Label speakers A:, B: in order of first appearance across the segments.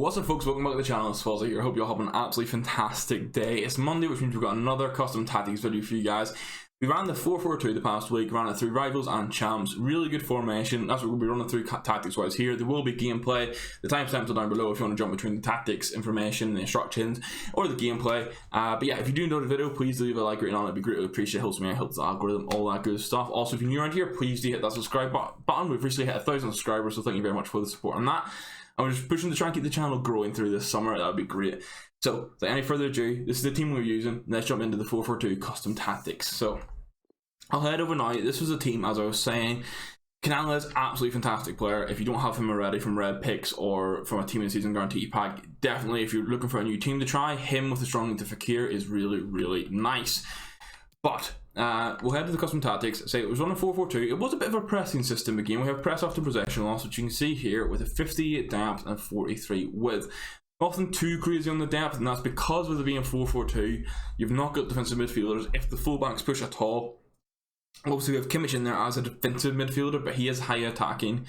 A: What's up, folks? Welcome back to the channel. It's Fozzie here. I hope you're having an absolutely fantastic day. It's Monday, which means we've got another custom tactics video for you guys. We ran the 4-4-2 the past week, ran it through rivals and champs. Really good formation. That's what we'll be running through tactics wise here. There will be gameplay. The timestamps are down below if you want to jump between the tactics, information, the instructions, or the gameplay. But yeah, if you do enjoy the video, please leave a like rating on it. It'd be greatly appreciated. It helps me, it helps the algorithm, all that good stuff. Also, if you're new around here, please do hit that subscribe button. We've recently hit 1,000 subscribers, so thank you very much for the support on that. I'm just pushing to try and keep the channel growing through this summer. That would be great. So, without any further ado, this is the team we're using. Let's jump into the 4-4-2 custom tactics. So, I'll head over now. This was a team, as I was saying. Canales, absolutely fantastic player. If you don't have him already from red picks or from a team in the season guarantee pack, definitely if you're looking for a new team to try, him with the strong into Fakir is really, really nice. But we'll head to the custom tactics. Say it was on a 4-4-2. It was a bit of a pressing system again. We have press after possession loss, which you can see here with a 58 depth and 43 width. Nothing too crazy on the depth, and that's because with it being 4-4-2, you've not got defensive midfielders. If the fullbacks push at all, obviously we have Kimmich in there as a defensive midfielder, but he has high attacking,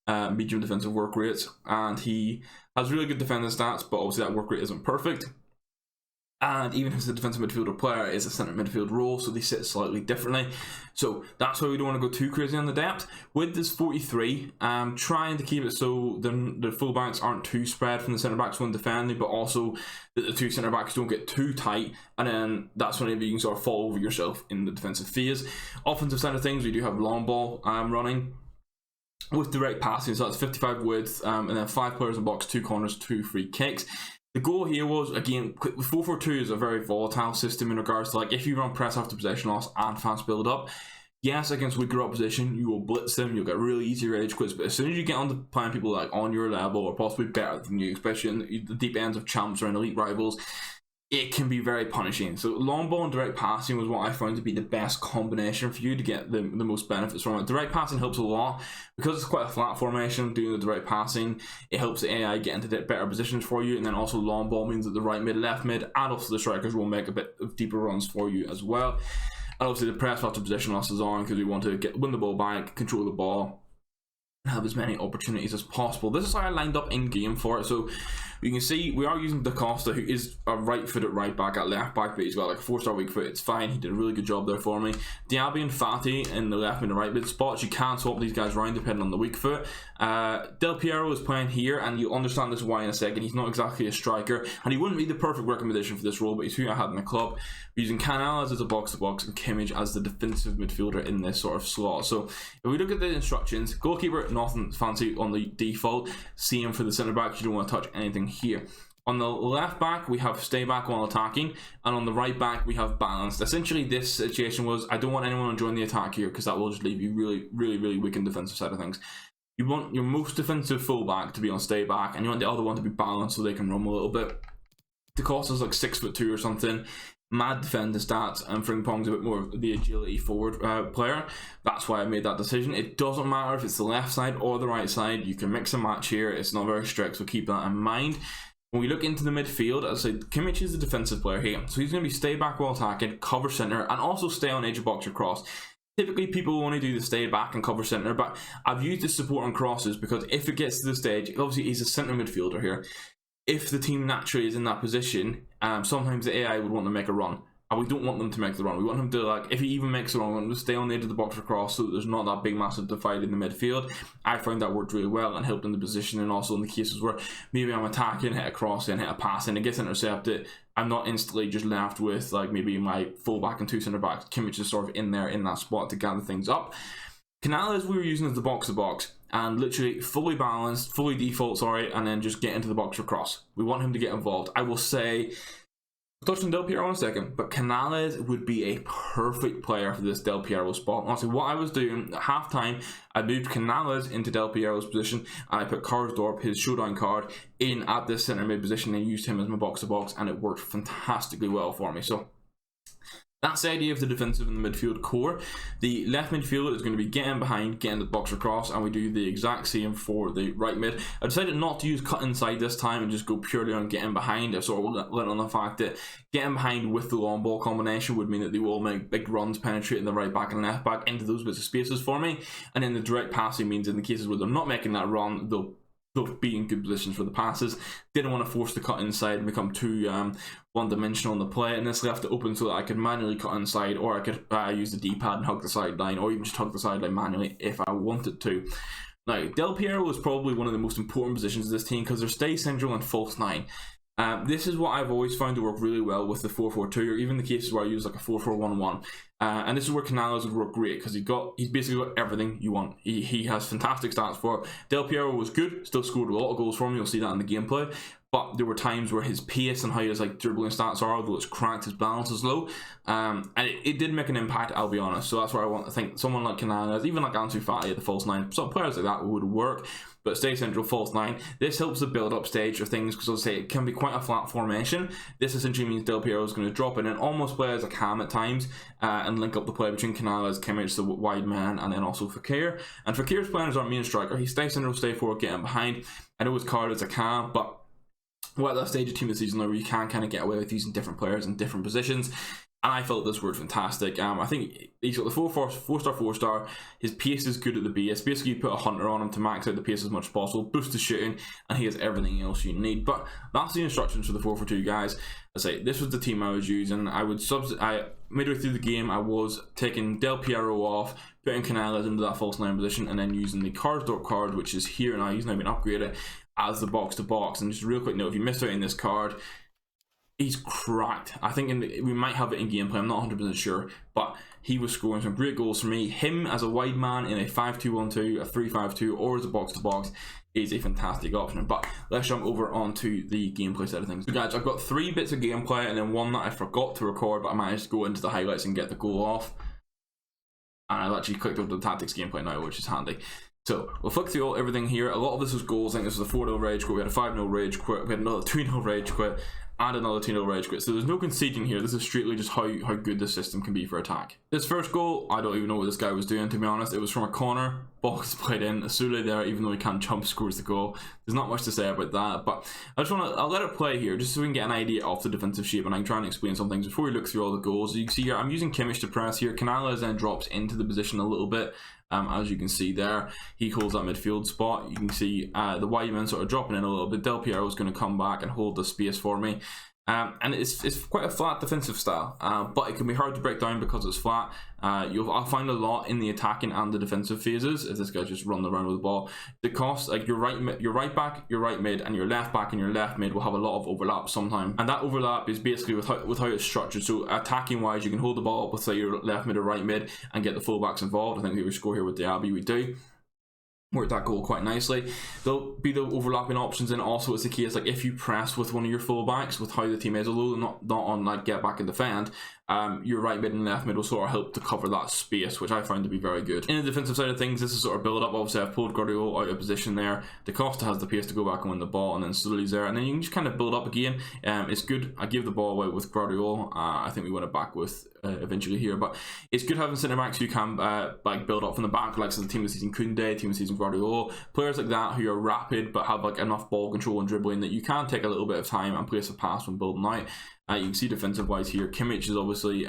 A: medium defensive work rates, and he has really good defending stats, but obviously that work rate isn't perfect. And even as a defensive midfielder player is a centre midfield role, so they sit slightly differently. So that's why we don't want to go too crazy on the depth. With this 43, trying to keep it so the fullbacks aren't too spread from the centre backs when defending, but also that the two centre backs don't get too tight, and then that's when you can sort of fall over yourself in the defensive phase. Offensive side of things, we do have long ball running with direct passing, so that's 55 width, and then 5 players in box, 2 corners, 2 free kicks. The goal here was, again, 4-4-2 is a very volatile system in regards to, like, if you run press after possession loss and fast build up, yes, against weaker opposition, you will blitz them, you'll get really easy rage quits, but as soon as you get on to playing people like on your level or possibly better than you, especially in the deep ends of champs or in elite rivals, it can be very punishing. So long ball and direct passing was what I found to be the best combination for you to get the most benefits from it. Direct passing helps a lot because it's quite a flat formation. Doing the direct passing, it helps the AI get into better positions for you, and then also long ball means that the right mid, left mid, and also the strikers will make a bit of deeper runs for you as well. And obviously the press after position loss is on because we want to win the ball back, control the ball, and have as many opportunities as possible. This is how I lined up in game for it. So you can see we are using Da Costa, who is a right-footed right back at left back, but he's got like a 4-star weak foot. It's fine. He did a really good job there for me. Diaby and Fati in the left mid and right mid spots. You can swap these guys around depending on the weak foot. Del Piero is playing here, and you'll understand this why in a second. He's not exactly a striker, and he wouldn't be the perfect recommendation for this role, but he's who I had in the club. We're using Canales as a box-to-box and Kimmich as the defensive midfielder in this sort of slot. So if we look at the instructions, goalkeeper, nothing fancy on the default. Same for the centre back. You don't want to touch anything here. On the left back, we have stay back while attacking, and on the right back, we have balanced. Essentially, this situation was, I don't want anyone to join the attack here because that will just leave you really weak in defensive side of things. You want your most defensive fullback to be on stay back, and you want the other one to be balanced so they can roam a little bit. The cost is like 6'2" or something. Mad defender stats, and Frimpong's a bit more of the agility forward player. That's why I made that decision. It doesn't matter if it's the left side or the right side. You can mix and match here. It's not very strict, so keep that in mind. When we look into the midfield, as I said, Kimmich is the defensive player here. So he's going to be stay back while attacking, cover centre, and also stay on edge of box or cross. Typically, people only do the stay back and cover centre, but I've used this support on crosses because if it gets to the stage, obviously he's a centre midfielder here. If the team naturally is in that position, sometimes the AI would want to make a run. And we don't want them to make the run. We want him to, like, if he even makes a run, we want him to stay on the edge of the box or cross so that there's not that big massive divide in the midfield. I found that worked really well and helped in the position, and also in the cases where maybe I'm attacking, hit a cross in, hit a pass in, it gets intercepted. I'm not instantly just left with, like, maybe my fullback and 2 centre backs. Kimmich is sort of in there in that spot to gather things up. Canales we were using as the box-to-box, and literally fully balanced, fully default, and then just get into the box or cross. We want him to get involved. I will say, I'll touch on Del Piero in a second, but Canales would be a perfect player for this Del Piero spot. Honestly, what I was doing at halftime, I moved Canales into Del Piero's position, and I put Karsdorp, his showdown card, in at this centre mid position and used him as my box-to-box, and it worked fantastically well for me. So that's the idea of the defensive and the midfield core. The left midfield is going to be getting behind, getting the box across, and we do the exact same for the right mid. I decided not to use cut inside this time and just go purely on getting behind. I sort of let on the fact that getting behind with the long ball combination would mean that they will make big runs penetrating the right back and left back into those bits of spaces for me. And then the direct passing means in the cases where they're not making that run, they'll be in good positions for the passes. Didn't want to force the cut inside and become too one-dimensional on the play, and this left it open so that I could manually cut inside, or I could use the D-pad and hug the sideline, or even just hug the sideline manually if I wanted to. Now, Del Piero is probably one of the most important positions of this team because they're stay central and false 9. This is what I've always found to work really well with the 4-4-2, or even the cases where I use like a 4-4-1-1. And this is where Canales would work great because he's basically got everything you want. He has fantastic stats for it. Del Piero was good, still scored a lot of goals for him. You'll see that in the gameplay. But there were times where his pace and how his like dribbling stats are, although it's cracked, his balance is low, and it did make an impact. I'll be honest. So that's where I want to think someone like Canales, even like Ansu Fati at the false 9, some players like that would work. But stay central, false 9. This helps the build-up stage of things because, as I say, it can be quite a flat formation. This essentially means Del Piero is going to drop in and almost play as a cam at times and link up the play between Canales, Kimmich, the wide man, and then also Fekir. And Fekir's playing as our main striker. He stays central, stay forward, getting behind. I know his card is a cam, but we're at that stage of team of the season where you can kind of get away with using different players in different positions. And I felt this worked fantastic. I think he's got the 4-star. His pace is good at the base. Basically, you put a hunter on him to max out the pace as much as possible, boost the shooting, and he has everything else you need. But that's the instructions for the 4-4-2, guys. I say this was the team I was using. Midway through the game, I was taking Del Piero off, putting Canales into that false 9 position, and then using the Karsdorp card, which is here now. He's now been upgraded as the box-to-box. And just a real quick note: if you missed out on this card, he's cracked. I think we might have it in gameplay, I'm not 100% sure, but he was scoring some great goals for me. Him as a wide man in a 5-2-1-2, a 3-5-2, or as a box-to-box is a fantastic option. But let's jump over onto the gameplay side of things. So guys, I've got 3 bits of gameplay and then one that I forgot to record, but I managed to go into the highlights and get the goal off. And I've actually clicked over the tactics gameplay now, which is handy. So we'll flick through everything here. A lot of this was goals. I think this was a 4-0 rage quit. We had a 5-0 rage quit. We had another 2-0 rage quit. And another 2-0 rage quit. So there's no conceding here. This is strictly just how good this system can be for attack. This first goal, I don't even know what this guy was doing, to be honest. It was from a corner. Box played in. Sule there, even though he can't jump, scores the goal. There's not much to say about that. But I'll let it play here just so we can get an idea of the defensive shape, and I can try and explain some things before we look through all the goals. You can see here, I'm using Kimmich to press here. Canales then drops into the position a little bit. As you can see there, he holds that midfield spot. You can see the wide man sort of dropping in a little bit. Del Piero is going to come back and hold the space for me. And it's quite a flat defensive style, but it can be hard to break down because it's flat. I'll find a lot in the attacking and the defensive phases if this guy just running around with the ball. The cost, like your right back, your right mid, and your left back and your left mid will have a lot of overlap sometimes, and that overlap is basically with how it's structured. So attacking wise, you can hold the ball up with say your left mid or right mid and get the fullbacks involved. I think we score here with Diaby, we do. Worked that goal quite nicely. There'll be the overlapping options, and also it's the case like if you press with one of your fullbacks with how the team is, although not on like get back and defend, your right mid and left mid will sort of help to cover that space, which I found to be very good. In the defensive side of things, this is sort of build up. Obviously I've pulled Guardiola out of position there. Da Costa has the pace to go back and win the ball, and then Suli's there, and then you can just kind of build up again. It's good. I give the ball away with Guardiola. I think we win it back with eventually here, but it's good having centre backs who can like build up from the back, like so the team of the season Koundé, team of the season Guardiola, players like that who are rapid but have like enough ball control and dribbling that you can take a little bit of time and place a pass when building out. You can see defensive wise here, Kimmich is obviously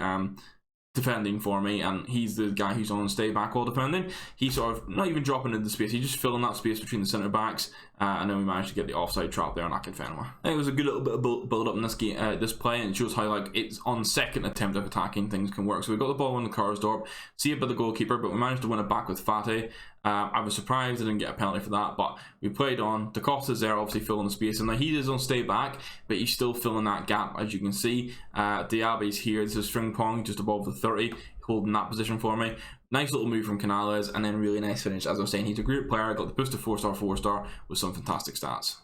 A: defending for me, and he's the guy who's on stay back while defending. He's sort of not even dropping into space, he's just filling that space between the centre backs, and then we managed to get the offside trap there, and I can defend him. It was a good little bit of build up in this game, this play, and it shows how like it's on second attempt of attacking things can work. So we got the ball on the Karsdorp, see it by the goalkeeper, but we managed to win it back with Fati. I was surprised I didn't get a penalty for that, but we played on. Da Costa's there, obviously filling the space, and now he is on stay back, but he's still filling that gap, as you can see. Diaby's here. This is string pong just above the 30, holding that position for me. Nice little move from Canales, and then really nice finish. As I was saying, he's a great player. Got the boost to 4-star with some fantastic stats.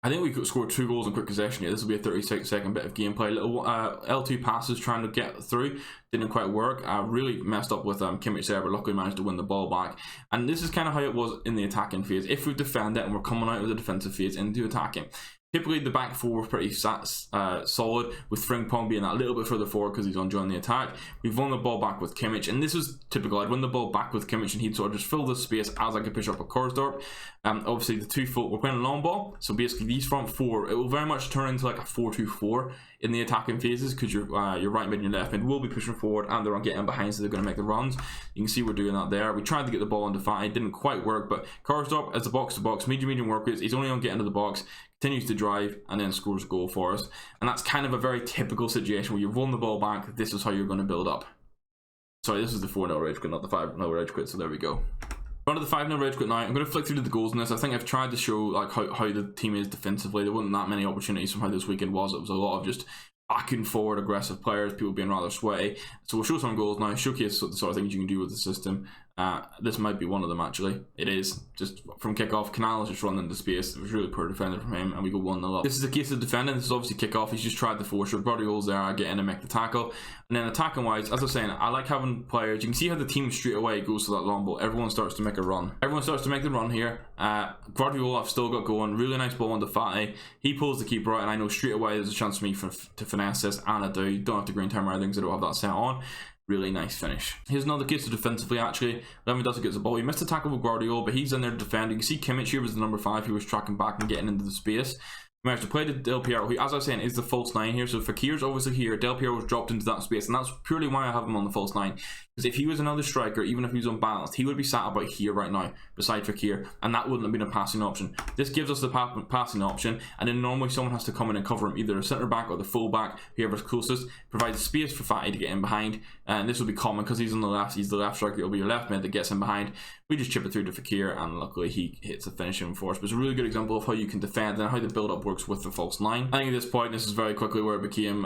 A: I think we could score 2 goals in quick possession here. This will be a 36-second bit of gameplay. Little L2 passes trying to get through. Didn't quite work. Really messed up with Kimmich there, but luckily managed to win the ball back. And this is kind of how it was in the attacking phase. If we defend it and we're coming out of the defensive phase into attacking, Typically, the back four was pretty solid, with Frimpong being that little bit further forward because he's on joining the attack. We've won the ball back with Kimmich, and this was typical. I'd win the ball back with Kimmich, and he'd sort of just fill the space as I could push up with Karsdorp. Obviously, the 2 foot, we're playing a long ball, so basically these front four, it will very much turn into like a 4-2-4 in the attacking phases, because your right mid and your left mid will be pushing forward, and they're on getting behind, so they're going to make the runs. You can see we're doing that there. We tried to get the ball into Fifa, it didn't quite work, but Karsdorp as the box-to-box, medium work rates, he's only on getting into the box, continues to drive, and then scores a goal for us. And that's kind of a very typical situation where you've won the ball back. This is how you're going to build up. Sorry, this is the 4-0 rage quit, not the 5-0 rage quit, so there we go. On to the 5-0 rage quit now. I'm going to flick through to the goals in this. I think I've tried to show like how the team is defensively. There wasn't that many opportunities from how this weekend was. It was a lot of just back and forward aggressive players, people being rather sweaty. So we'll show some goals now, showcase the sort of things you can do with the system. This might be one of them actually. It is, just from kickoff, Canal is just running into space. It was really poor defending from him, and we go 1-0 up. This is a case of defending. This is obviously kickoff. He's just tried the force. Guardiola's there, I get in and make the tackle. And then attacking wise, as I was saying, I like having players. You can see how the team straight away goes to that long ball. Everyone starts to make a run. Everyone starts to make the run here. Guardiola I've still got going. Really nice ball on the Fatty. He pulls the keeper out, and I know straight away there's a chance for me to finesse this, and I do. Don't have to green time or anything because I don't have that set on. Really nice finish. Here's another case of defensively actually. Lewandowski gets the ball. He missed a tackle with Guardiola, but he's in there defending. You can see Kimmich here was the number 5. He was tracking back and getting into the space. We managed to play to Del Piero, who, as I was saying, is the false 9 here. So Fekir's obviously here. Del Piero was dropped into that space, and that's purely why I have him on the false 9. Because if he was another striker, even if he was unbalanced, he would be sat about here right now, beside Fekir, and that wouldn't have been a passing option. This gives us the passing option, and then normally someone has to come in and cover him, either a centre back or the full back, whoever's closest, provides space for Fatty to get in behind. And this will be common because he's on the left. He's the left striker. It'll be your left mid that gets in behind. We just chip it through to Fekir, and luckily he hits the finishing for us. But it's a really good example of how you can defend and how the build-up works with the false 9. I think at this point, this is very quickly where it became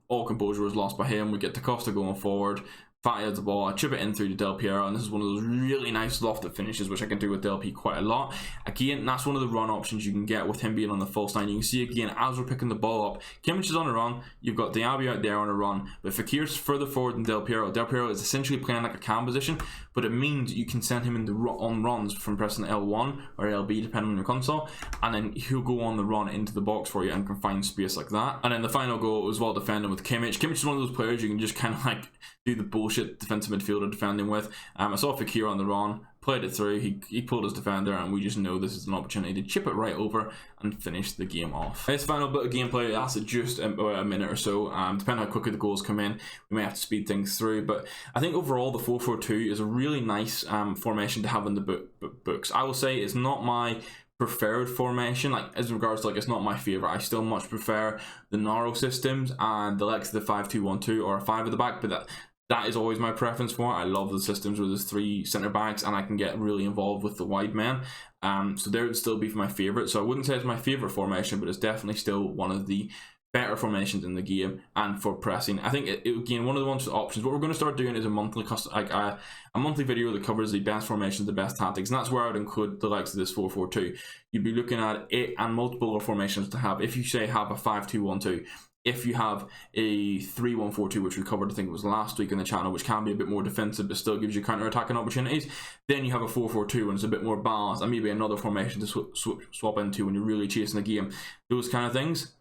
A: all composure was lost by him. We get Da Costa going forward. Fatty has the ball, I chip it in through to Del Piero, and this is one of those really nice lofted finishes, which I can do with Del P quite a lot. Again, that's one of the run options you can get with him being on the false 9. You can see again, as we're picking the ball up, Kimmich is on a run, you've got Diaby out there on a run, but Fekir's further forward than Del Piero. Del Piero is essentially playing like a cam position, but it means you can send him on runs from pressing L1 or LB, depending on your console, and then he'll go on the run into the box for you and can find space like that. And then the final goal was well defending with Kimmich. Kimmich is one of those players you can just kind of like do the bullshit defensive midfielder defending with. I saw Fekir on the run, played it through, he pulled his defender, and we just know this is an opportunity to chip it right over and finish the game off. This final bit of gameplay lasted just about a minute or so. Depending how quickly the goals come in, we may have to speed things through, but I think overall the 4-4-2 is a really nice formation to have in the books. I will say it's not my preferred formation, like as regards to like it's not my favorite. I still much prefer the narrow systems and the likes of the 5-2-1-2 or a 5 at the back, but that is always my preference for it. I love the systems where there's 3 centre backs and I can get really involved with the wide men. So there would still be my favourite. So I wouldn't say it's my favourite formation, but it's definitely still one of the better formations in the game and for pressing. I think again, one of the ones options. What we're going to start doing is a monthly a monthly video that covers the best formations, the best tactics, and that's where I would include the likes of this 4-4-2. You'd be looking at it and multiple other formations to have. If you say have a 5-2-1-2. If you have a 3-1-4-2, which we covered, I think it was last week on the channel, which can be a bit more defensive but still gives you counter-attacking opportunities, then you have a 4-4-2 and it's a bit more balanced, and maybe another formation to swap into when you're really chasing the game. Those kind of things.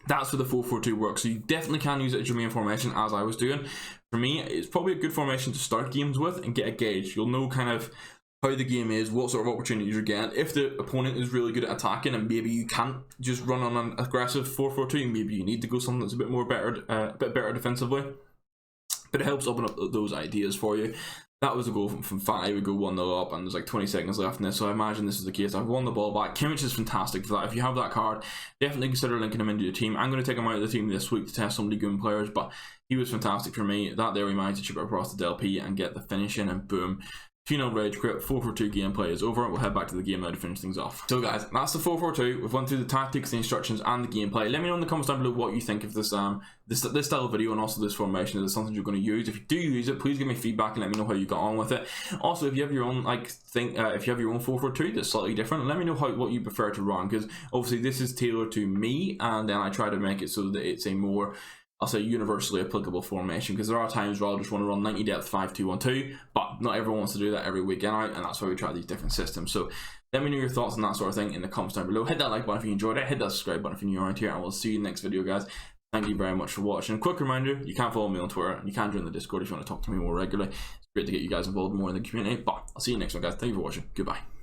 A: That's where the 4-4-2 works. So you definitely can use it as your main formation, as I was doing. For me, it's probably a good formation to start games with and get a gauge. You'll know kind of how the game is, what sort of opportunities you're getting. If the opponent is really good at attacking and maybe you can't just run on an aggressive 4-4-2, maybe you need to go something that's a bit better defensively. But it helps open up those ideas for you. That was a goal from 5. We go 1-0 up, and there's like 20 seconds left in this, so I imagine this is the case. I've won the ball back. Kimmich is fantastic for that. If you have that card, definitely consider linking him into your team. I'm going to take him out of the team this week to test some League One players, but he was fantastic for me. That there we managed to chip it across the Del P and get the finish in, and boom. 2-0 rage quit, 4-4-2 gameplay is over. We'll head back to the game now to finish things off. So guys, that's the 4-4-2. We've went through the tactics, the instructions, and the gameplay. Let me know in the comments down below what you think of this this style of video and also this formation. Is it something you're going to use? If you do use it, please give me feedback and let me know how you got on with it. Also, if you have your own if you have your own 4-4-2 that's slightly different, let me know what you prefer to run, because obviously this is tailored to me, and then I try to make it so that it's a more, I'll say, universally applicable formation, because there are times where I'll just want to run 90 depth 5-2-1-2, but not everyone wants to do that every weekend, and that's why we try these different systems. So Let me know your thoughts on that sort of thing in the comments down below. Hit that like button if you enjoyed it. Hit that subscribe button if you're new around here, and we'll see you in the next video, guys. Thank you very much for watching. Quick reminder, you can follow me on Twitter, and you can join the Discord if you want to talk to me more regularly. It's great to get you guys involved more in the community, but I'll see you next one, guys. Thank you for watching. Goodbye.